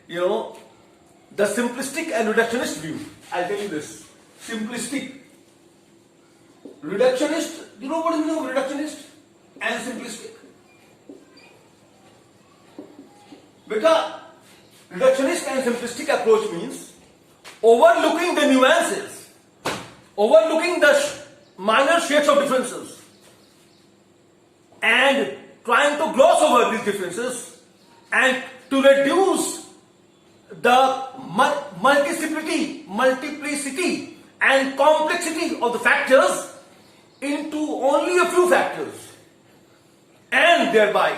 you know, the simplistic and reductionist view. I'll tell you this. Simplistic, reductionist, you know what is the meaning of reductionist and simplistic? Beta, reductionist and simplistic approach means overlooking the nuances, overlooking the minor shades of differences, and trying to gloss over these differences and to reduce the multiplicity and complexity of the factors into only a few factors and thereby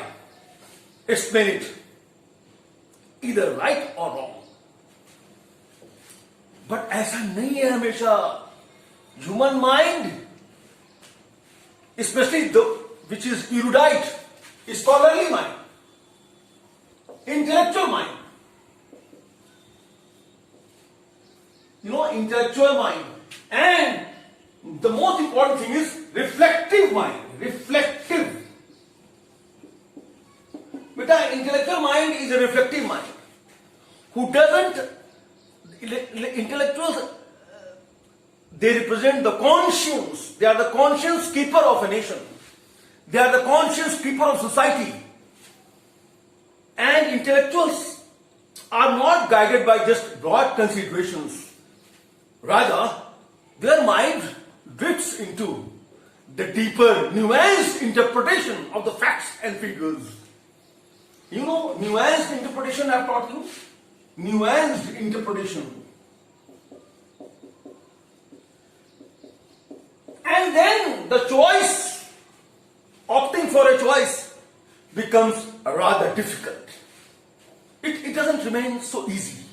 explain it either right or wrong. But ऐसा नहीं है हमेशा. Human mind, especially which is erudite, scholarly mind, intellectual mind, intellectual mind, and the most important thing is reflective mind. Reflective. But the intellectual mind is a reflective mind who doesn't. Intellectuals, they represent the conscience. They are the conscience keeper of a nation. They are the conscience keeper of society. And intellectuals are not guided by just broad considerations. Rather, their mind drifts into the deeper, nuanced interpretation of the facts and figures. You know, nuanced interpretation I have taught you? Nuanced interpretation. And then the choice, opting for a choice, becomes rather difficult. It doesn't remain so easy,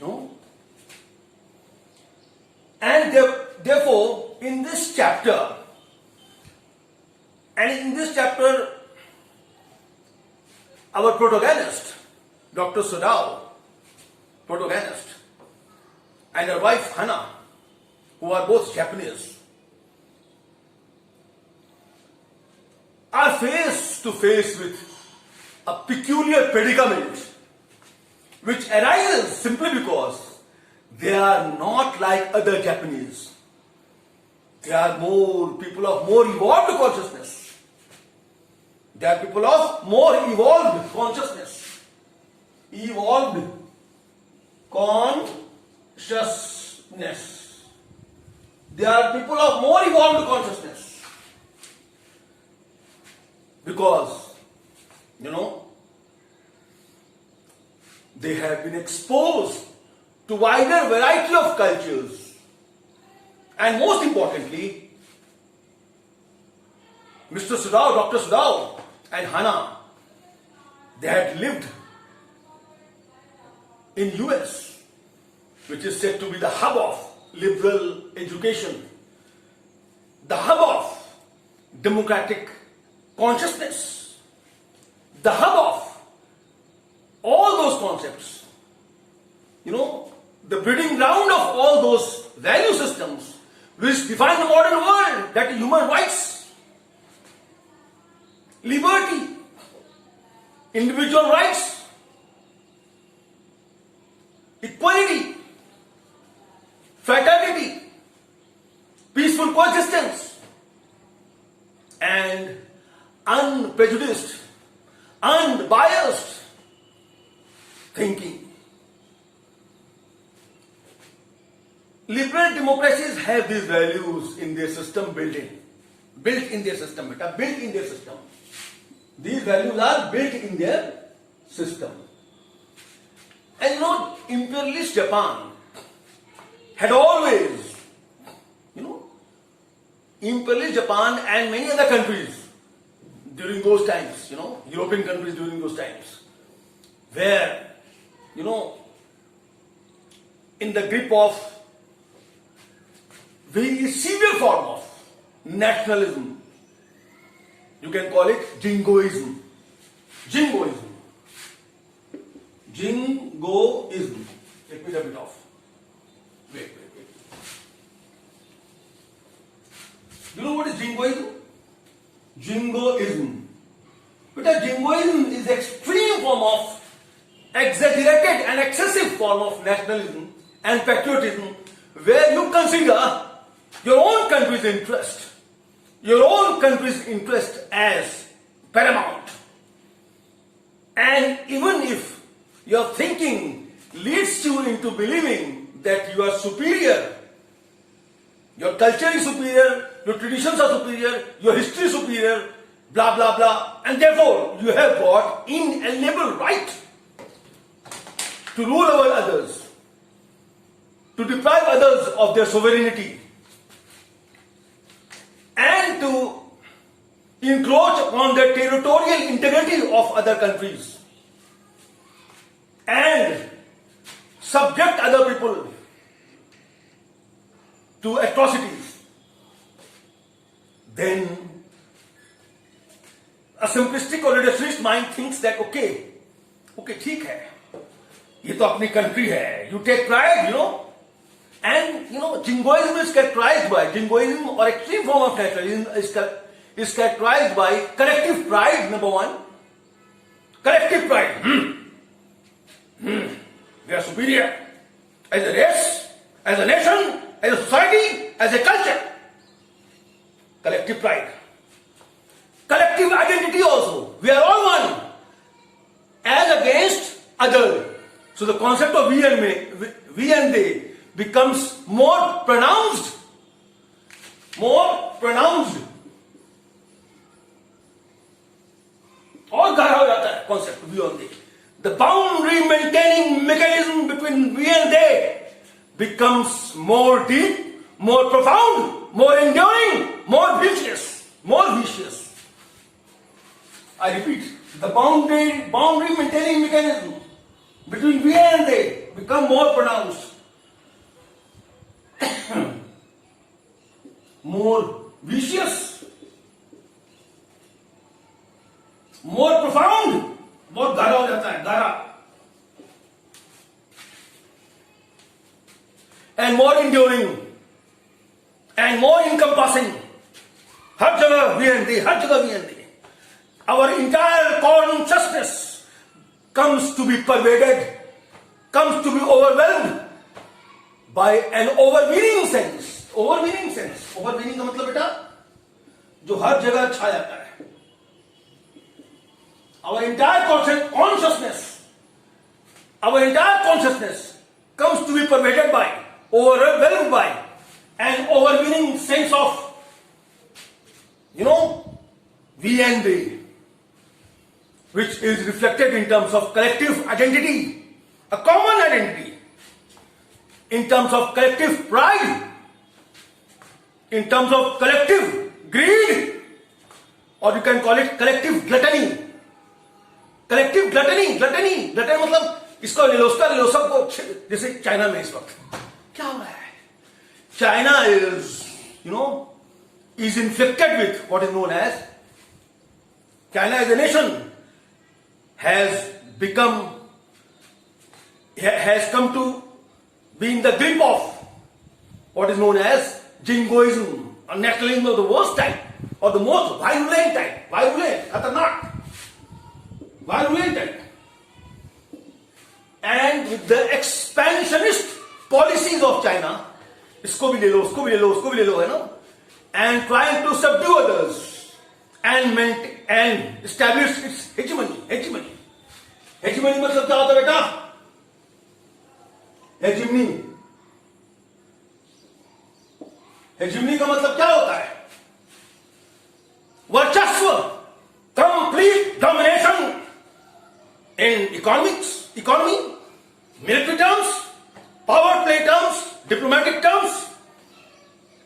And therefore, in this chapter, our protagonist, Dr. Sadao, protagonist, and her wife Hana, who are both Japanese, are face to face with a peculiar predicament which arises simply because they are not like other Japanese. They are people of more evolved consciousness. They are people of more evolved consciousness. Evolved consciousness. They are people of more evolved consciousness. Because, they have been exposed to wider variety of cultures. And most importantly, Mr. Sadao, Dr. Sadao and Hana, they had lived in US, which is said to be the hub of liberal education, the hub of democratic consciousness, the hub of all those concepts, the breeding ground of all those value systems which define the modern world, that is human rights, liberty, individual rights, equality, fraternity, peaceful coexistence, and unprejudiced, unbiased thinking. Liberal democracies have these values in their system built in their system. These values are built in their system. And imperialist Japan had always, imperialist Japan and many other countries during those times, European countries during those times, were, in the grip of very severe form of nationalism. You can call it Jingoism. Jingoism. Let me rub it off. Wait. You know what is Jingoism? Jingoism. But Jingoism is the extreme form of exaggerated and excessive form of nationalism and patriotism where you consider your own country's interest as paramount. And even if your thinking leads you into believing that you are superior, your culture is superior, your traditions are superior, your history is superior, blah blah blah, and therefore you have got inalienable right to rule over others, to deprive others of their sovereignty, and to encroach upon the territorial integrity of other countries and subject other people to atrocities, then a simplistic or reductionist mind thinks that okay, ठीक है, ये तो अपनी country है, you take pride, and jingoism is characterized by, jingoism or extreme form of nationalism is characterized by collective pride, number one. Collective pride. We are superior as a race, as a nation, as a society, as a culture. Collective pride. Collective identity also. We are all one as against other. So the concept of we and they becomes more pronounced. और गहरा हो जाता है concept we and they. The boundary maintaining mechanism between we and they becomes more deep, more profound, more enduring, more vicious. I repeat, the boundary maintaining mechanism between we and they become more pronounced, more vicious, more profound, बहुत गहरा हो जाता है, गहरा, and more enduring and more encompassing. हर जगह we and they. Our entire consciousness comes to be pervaded, comes to be overwhelmed by an overweening sense. Overweening का मतलब बेटा जो हर जगह छा जाता है. Our entire consciousness comes to be pervaded by, overwhelmed by an overweening sense of, we and they, which is reflected in terms of collective identity, a common identity, in terms of collective pride, in terms of collective greed, or you can call it collective gluttony. Gluttony मतलब इसको ले लो, उसका ले लो, सबको, जैसे China में इस वक्त क्या हो रहा है? China is inflicted with what is known as, China as a nation has come to be in the grip of what is known as jingoism, or nationalism of the worst type, or the most violent type, khatarnak, violent type. And with the expansionist policies of China, इसको भी ले लो, उसको भी ले लो, and trying to subdue others and establish its hegemony. Hegemony मतलब क्या होता है बेटा? हेजिमनी का मतलब क्या होता है? वर्चस्व, complete domination in economy, military terms, power play terms, diplomatic terms,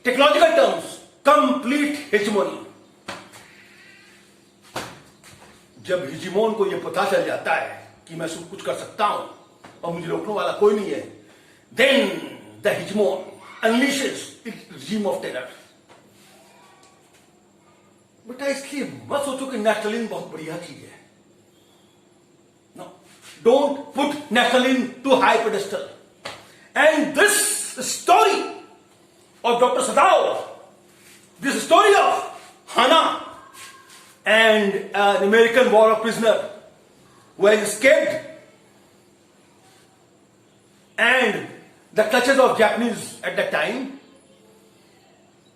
technological terms, complete hegemony. जब हेजिमोन को यह पता चल जाता है कि मैं सब कुछ कर सकता हूं और मुझे रोकने वाला कोई नहीं है, then the hegemon unleashes its regime of terror. बेटा इसलिए मत सोचो कि नेशनलिज्म बहुत बढ़िया चीज है. No, don't put nationalism to high pedestal. And this story of Dr. Sadao, this story of Hana and an American war prisoner who has escaped and the clutches of Japanese at that time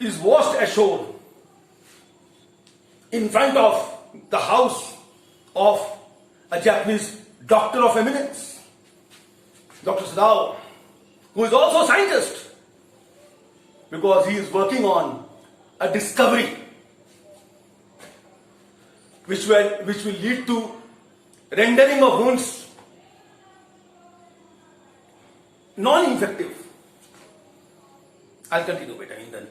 is washed ashore in front of the house of a Japanese doctor of eminence, Dr. Sadao, who is also a scientist, because he is working on a discovery which will lead to rendering of wounds non-infective. I'll continue better in the